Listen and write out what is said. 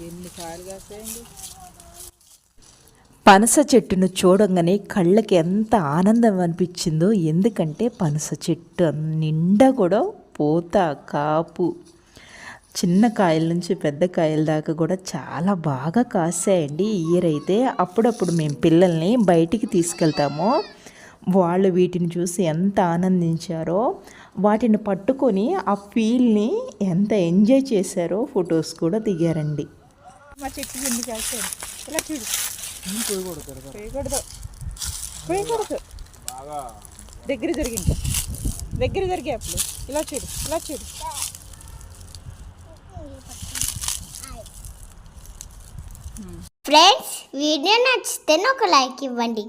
ఎన్ని కాయలు కాస్తాయండి. పనస చెట్టును చూడంగానే కళ్ళకి ఎంత ఆనందం అనిపించిందో. ఎందుకంటే పనస చెట్టు నిండా కూడా పూత కాపు, చిన్న కాయల నుంచి పెద్ద కాయల దాకా కూడా చాలా బాగా కాసాయండి. ఈ ఇయర్ అయితే అప్పుడప్పుడు మేము పిల్లల్ని బయటికి తీసుకెళ్తాము. వాళ్ళు వీటిని చూసి ఎంత ఆనందించారో, వాటిని పట్టుకొని ఆ ఫీల్ని ఎంత ఎంజాయ్ చేశారో ఫొటోస్ కూడా దిగారండి. మా చెట్టు ఎన్ని కాస్తాయి ఇలా చూడు. పోయకూడదు దగ్గర జరిగి ఇంకా దగ్గర జరిగే అప్పుడు ఇలా చూడు ఇలా చూడు. ఫ్రెండ్స్, వీడియో నచ్చితే ఒక లైక్ ఇవ్వండి.